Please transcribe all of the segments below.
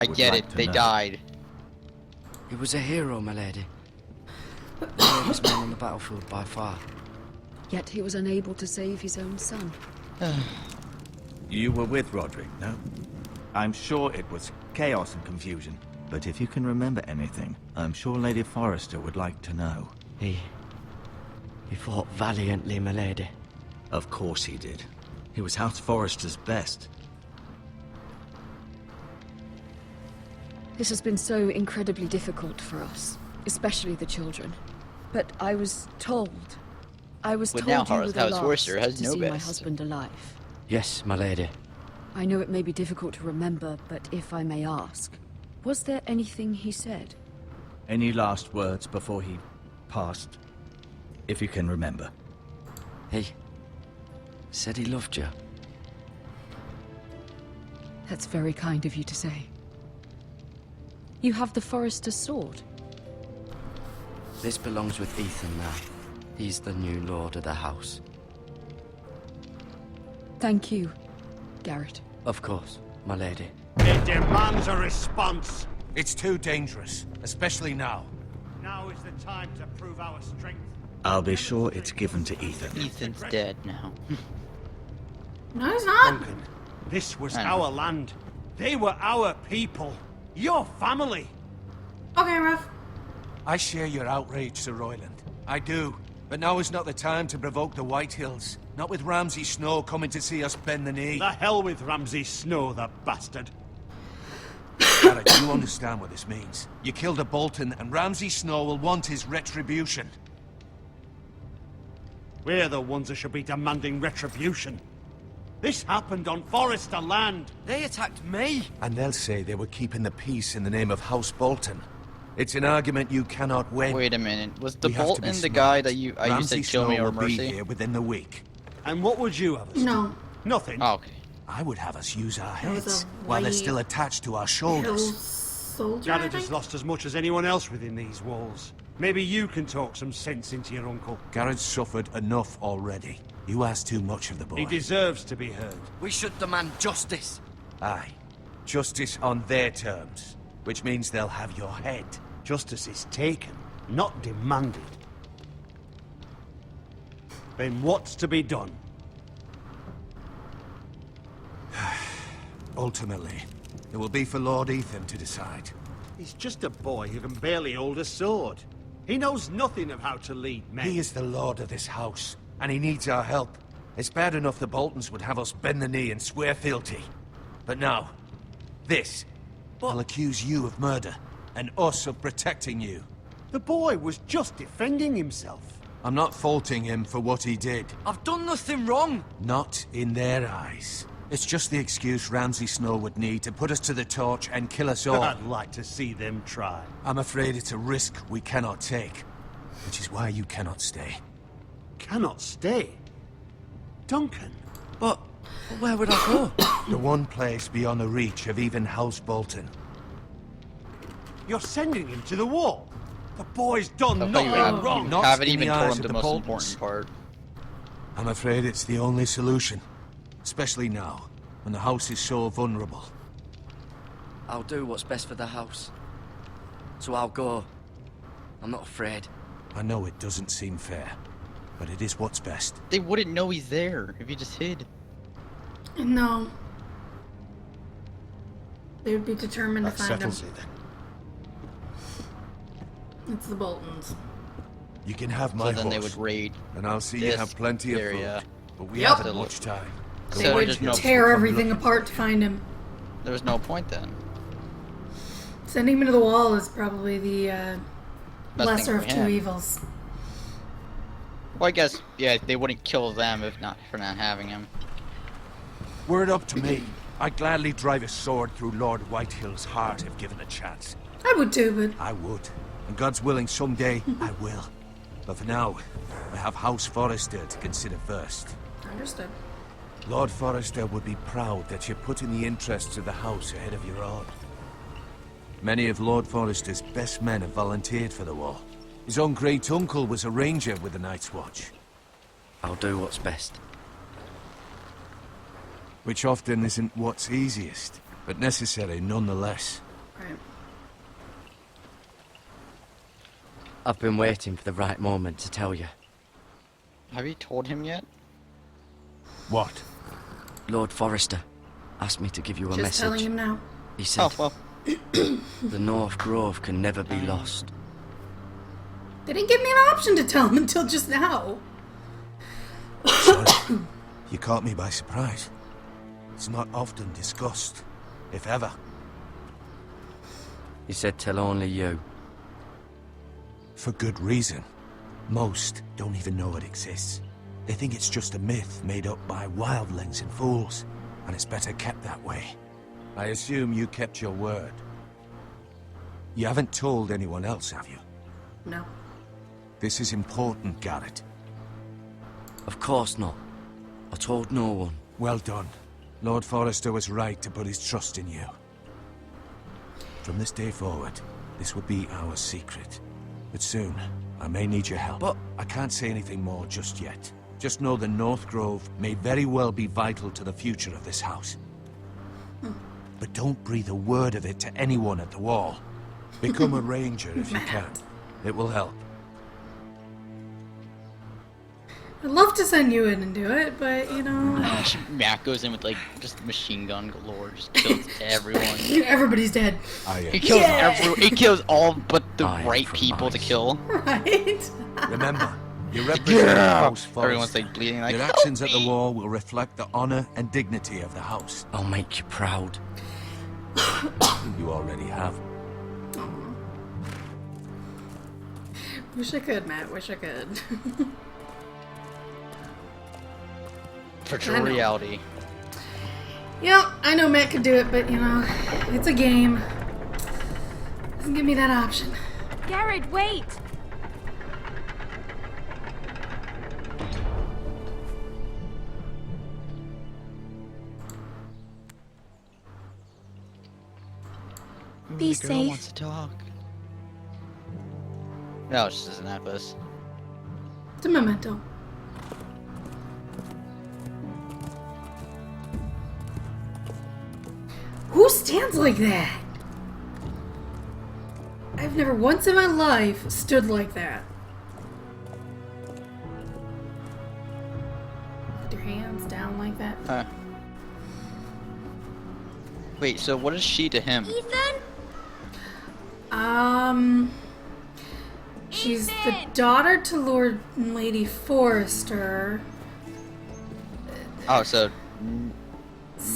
I get it, they died. He was a hero, my lady. The bravest man on the battlefield by far. Yet he was unable to save his own son. You were with Roderick, no? I'm sure it was chaos and confusion. But if you can remember anything, I'm sure Lady Forrester would like to know. He fought valiantly, my lady. Of course he did. He was House Forrester's best. This has been so incredibly difficult for us, especially the children. But I was told But told now you were the House last Forrester has to no see my best. husband alive. Yes, my lady. I know it may be difficult to remember, but if I may ask, was there anything he said? Any last words before he passed? If you can remember. He said he loved you. That's very kind of you to say. You have the Forrester's sword. This belongs with Ethan now. He's the new lord of the house. Thank you, Garrett. Of course, my lady. It demands a response. It's too dangerous, especially now. Now is the time to prove our strength. I'll be sure it's given to Ethan. Ethan's dead now. No, he's not. Duncan, this was I know. our land. They were our people. Your family. Okay, Ruff. I share your outrage, Sir Royland. I do. But now is not the time to provoke the Whitehills. Not with Ramsay Snow coming to see us bend the knee. The hell with Ramsay Snow, the bastard. Garrett, you understand what this means. You killed a Bolton, and Ramsay Snow will want his retribution. We're the ones that should be demanding retribution. This happened on Forrester land. They attacked me! And they'll say they were keeping the peace in the name of House Bolton. It's an argument you cannot win. Wait a minute, was the We have to be Bolton the smart. guy that you Ramsay said kill me Snow or will be mercy? here within the week. And what would you have us do? No. Nothing. Oh, okay. I would have us use our There was heads a while they're white still attached to our Hill shoulders. soldier, I Garrett has think? lost as much as anyone else within these walls. Maybe you can talk some sense into your uncle. Garrett's suffered enough already. You ask too much of the boy. He deserves to be heard. We should demand justice. Aye. Justice on their terms. Which means they'll have your head. Justice is taken, not demanded. Then what's to be done? Ultimately, it will be for Lord Ethan to decide. He's just a boy who can barely hold a sword. He knows nothing of how to lead men. He is the lord of this house, and he needs our help. It's bad enough the Boltons would have us bend the knee and swear fealty. But now, this. I'll accuse you of murder, and us of protecting you. The boy was just defending himself. I'm not faulting him for what he did. I've done nothing wrong! Not in their eyes. It's just the excuse Ramsay Snow would need to put us to the torch and kill us all. I'd like to see them try. I'm afraid it's a risk we cannot take, which is why you cannot stay. Cannot stay. Duncan. But where would I go? The one place beyond the reach of even House Bolton. You're sending him to the wall. The boy's done I thought nothing wrong. Not haven't in even the told eyes him of the the most Boltons. important part. I'm afraid it's the only solution. Especially now, when the house is so vulnerable. I'll do what's best for the house. So I'll go. I'm not afraid. I know it doesn't seem fair, but it is what's best. They wouldn't know he's there if he just hid. No. They would be determined to That find him. settles it then. It's the Boltons. You can have my So then they horse, would raid. and I'll see you this have plenty of area. food. But we Yep. haven't much time. So They there's would just no- tear Come everything looking apart for to find him. There was no point then. Sending him to the wall is probably the Best lesser thing of for two him. evils. Well, I guess, yeah, they wouldn't kill them if not for not having him. Were it up to me, I'd gladly drive a sword through Lord Whitehill's heart if given a chance. I would too, I would. And God's willing, someday I will. But for now, I have House Forrester to consider first. but understood. Lord Forrester would be proud that you're putting the interests of the house ahead of your own. Many of Lord Forrester's best men have volunteered for the war. His own great-uncle was a ranger with the Night's Watch. I'll do what's best. Which often isn't what's easiest, but necessary nonetheless. Right. I've been waiting for the right moment to tell you. Have you told him yet? What? Lord Forrester asked me to give you a Just telling message. him now. He said, Oh, well. the North Grove can never be lost. They didn't give me an option to tell him until just now. Sorry. You caught me by surprise. It's not often discussed, if ever. He said, tell only you. For good reason. Most don't even know it exists. They think it's just a myth made up by wildlings and fools, and it's better kept that way. I assume you kept your word. You haven't told anyone else, have you? No. This is important, Garrett. Of course not. I told no one. Well done. Lord Forrester was right to put his trust in you. From this day forward, this will be our secret. But soon, I may need your help. But I can't say anything more just yet. Just know the North Grove may very well be vital to the future of this house. But don't breathe a word of it to anyone at the wall. Become a ranger if you can. It will help. I'd love to send you in and do it, but, you know... Matt goes in with, like, just machine gun galore, just kills everyone. Everybody's dead. He kills he kills all but the I am right from people to ice. Right? kill. Remember, you represent the house Forrester. Everyone's, like, bleeding, like, Your actions at the wall will reflect the honor and dignity of the house. I'll make you proud. You already have. Wish I could, Matt. Wish I could. virtual I know. reality. Yeah, I know Matt could do it, but, you know, it's a game. Doesn't give me that option. Garrett, wait! The Be girl safe. wants to talk. No, it's just a necklace. It's a memento. Who stands like that? I've never once in my life stood like that. Put your hands down like that. Wait, so what is she to him? Ethan? She's the daughter to Lord and Lady Forrester. Oh, so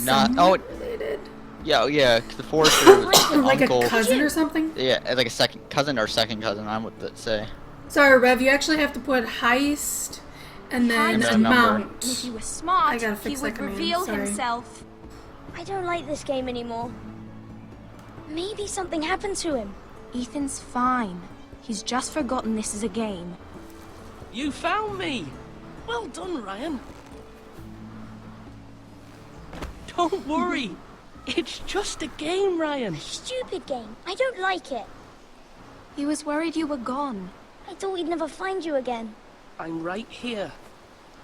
not Somewhat related. yeah. The Forrester was Or like uncle. a cousin or something? Yeah, like a second cousin or second cousin. I would say. Sorry, Rev, you actually have to put heist and then And then a number. amount. And if he was smart, I gotta he fix would that command, reveal sorry. himself. I don't like this game anymore. Maybe something happened to him. Ethan's fine. He's just forgotten this is a game. You found me! Well done, Ryan. Don't worry. It's just a game, Ryan. Stupid game. I don't like it. He was worried you were gone. I thought we'd never find you again. I'm right here.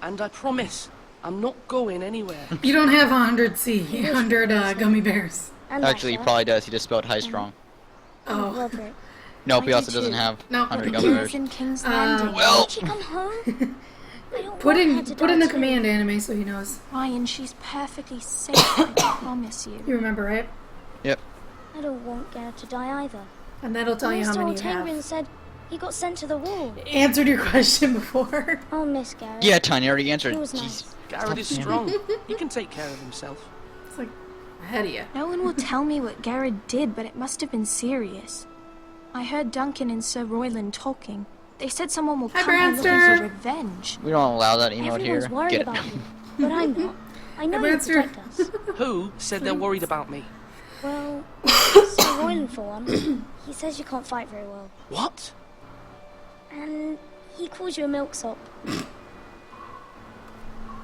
And I promise, I'm not going anywhere. You don't have 100 gummy bears. And Actually, he Asher. probably does. He just spelled heist wrong. And Oh. Roderick. Nope, he I also do doesn't too. have No. 100 He gun was in King's Uh, Landing. Well, Did she come home? I don't Put want her in to put in die the too. command anime so he knows. Ryan, she's perfectly safe, I promise you. You remember, right? yep. I don't want Garrett to die either. And that'll tell you how Mr. many you Altangren have. said he got sent to the wall. Answered your question before. I'll miss Garrett. Yeah, Tanya already answered. He was Jeez. nice. Garrett is strong. He can take care of himself. It's like ahead of you. No one will tell me what Garrett did, but it must have been serious. I heard Duncan and Sir Royland talking. They said someone will Hi, come here looking Branster. for revenge. We don't allow that emote Everyone's here. worried Get it. about you, but I'm not. I know Hey, you Branster. protect us. Who said they're worried about me? Well, Sir Royland for one. He says you can't fight very well. What? And he calls you a milksop.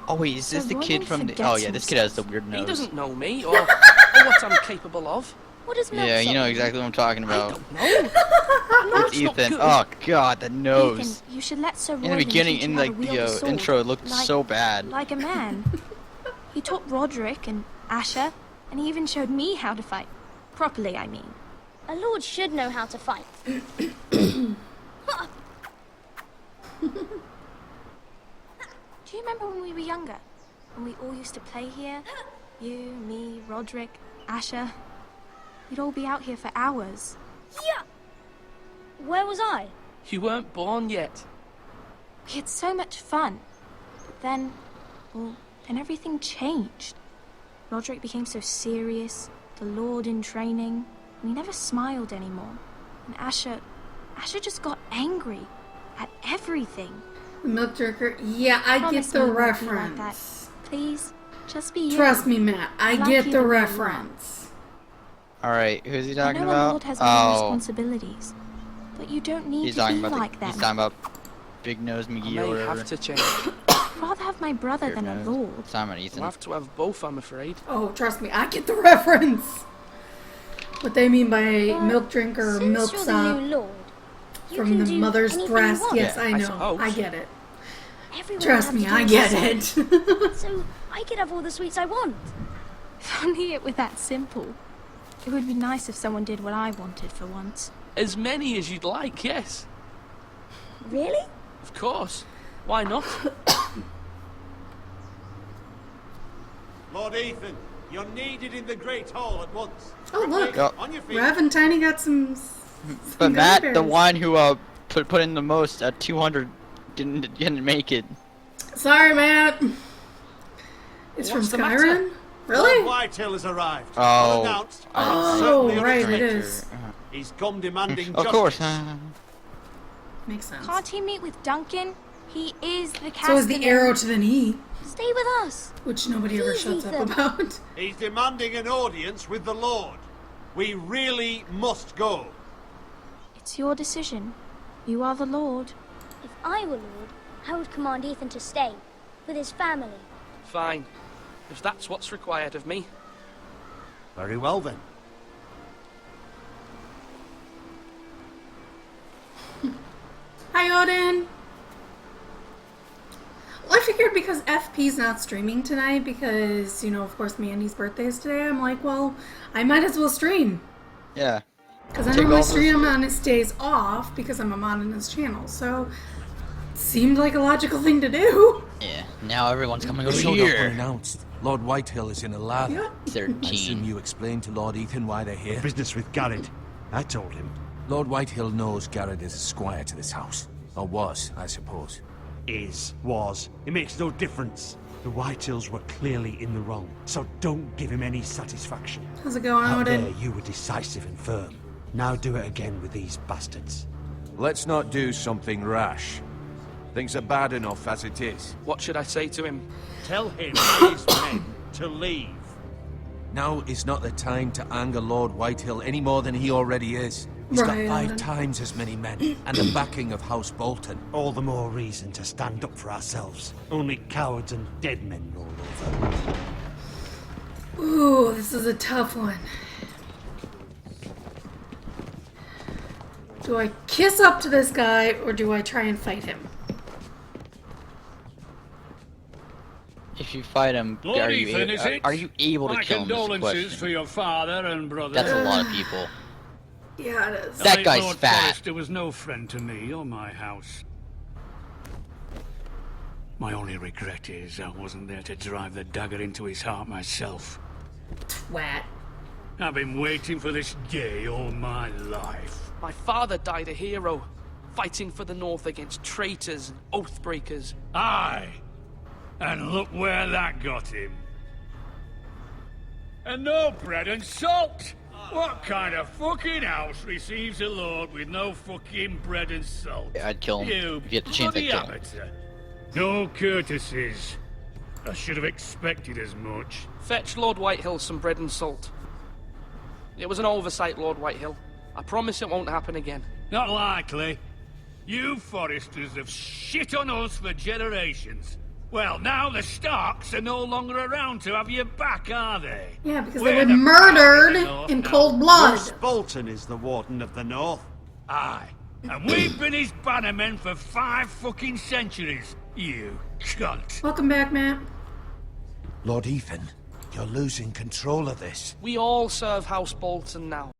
Oh wait, is this So the kid Royland from the? forgets Oh yeah, this kid has the weird He nose. doesn't know me or what I'm capable of. What is milksop? Yeah, you know exactly what I'm talking I about. don't know. I know It's it's not Ethan. good. Oh god, the nose. Ethan, you should let Sir In the Royland beginning, teach in you how to like wield the a sword, intro, it looked like, so bad. like a man. He taught Roderick and Asher, and he even showed me how to fight. Properly, I mean. A lord should know how to fight. Do you remember when we were younger? When we all used to play here? You, me, Roderick, Asher. We'd all be out here for hours. Yeah! Where was I? You weren't born yet. We had so much fun. But then, well, then everything changed. Roderick became so serious, the Lord in training, and he never smiled anymore. And Asher just got angry at everything. Milk drinker. Yeah, I get Promise the me you won't be like reference. that. Please, just be you. Trust me, Matt. I like get you the the way you are. reference. Alright, who's he I talking know a about? lord has many responsibilities, but you don't need He's to talking be about like them. he's talking about Big Nose I McGee may or whatever. have to change. I'd rather have my brother Weird than a nose. lord. Simon Ethan. We'll have to have both, I'm afraid. Oh, trust me, I get the reference. What they mean by milk drinker, Since milk you're sop the new lord, you from can the do mother's anything breast. you want. Yes, Yeah, I I know. suppose. I get it. Everyone Trust will me, have to I do get the it. same. So I could have all the sweets I want. If only it were that simple. It would be nice if someone did what I wanted for once. As many as you'd like, yes. Really? Of course. Why not? Lord Ethan, you're needed in the Great Hall at once. Oh, look. Yep. On your feet. Rev and Tiny got some But gummy Matt, the bears. one who put in the most at 200 didn't make it. Sorry, Matt. It's What's the from matter? Skyrim? Lord Really? Whitehill has arrived. Oh. Unannounced. Oh, Certainly right, it unexpected. is. He's come demanding Of justice. course. Makes sense. Can't he meet with Duncan? He is the captain. So is the arrow to the knee, Stay with us. which nobody ever Please, shuts up Ethan. about. He's demanding an audience with the Lord. We really must go. It's your decision. You are the Lord. If I were lord, I would command Ethan to stay with his family. Fine. If that's what's required of me. Very well then. Hi, Odin. Well, I figured because FP's not streaming tonight, because, you know, of course, Mandy's birthday is today, I'm like, well, I might as well stream. Yeah. Because I Take normally all the- stream on his days off because I'm a mod on his channel, so it seemed like a logical thing to do. Yeah. Now everyone's coming You over showed up here. unannounced. Lord Whitehill is in a lather. Yeah. I assume 13. you explained to Lord Ethan why they're here. Business with Garrett. I told him. Lord Whitehill knows Garrett is a squire to this house. Or was, I suppose. Was. It makes no difference. The Whitehills were clearly in the wrong, so don't give him any satisfaction. How's it going, Out there, Odin? you were decisive and firm. Now do it again with these bastards. Let's not do something rash. Things are bad enough as it is. What should I say to him? Tell him and his men to leave. Now is not the time to anger Lord Whitehill any more than he already is. He's Right, got 5 Odin. times as many men, and the backing of House Bolton. All the more reason to stand up for ourselves. Only cowards and dead men roll over. Ooh, this is a tough one. Do I kiss up to this guy, or do I try and fight him? If you fight him, Lord are you, Ethan, is it? are you able to My kill him? Is the condolences question. for your father and brother. That's a lot of people. Yeah, it is. That Late guy's Lord fat. Forrester was no friend to me or my house. My only regret is I wasn't there to drive the dagger into his heart myself. Twat. I've been waiting for this day all my life. My father died a hero, fighting for the North against traitors and oathbreakers. Aye. And look where that got him. And no bread and salt! What kind of fucking house receives a lord with no fucking bread and salt? Yeah, I'd kill him. You If you had the chance, I'd bloody kill him. amateur. No courtesies. I should have expected as much. Fetch Lord Whitehill some bread and salt. It was an oversight, Lord Whitehill. I promise it won't happen again. Not likely. You Foresters have shit on us for generations. Well, now the Starks are no longer around to have your back, are they? Yeah, because We're they were the murdered power of the North in now. cold blood. Bruce Bolton is the Warden of the North. Aye. And we've been his bannermen for 5 fucking centuries. You cunt. Welcome back, Matt. Lord Ethan, you're losing control of this. We all serve House Bolton now.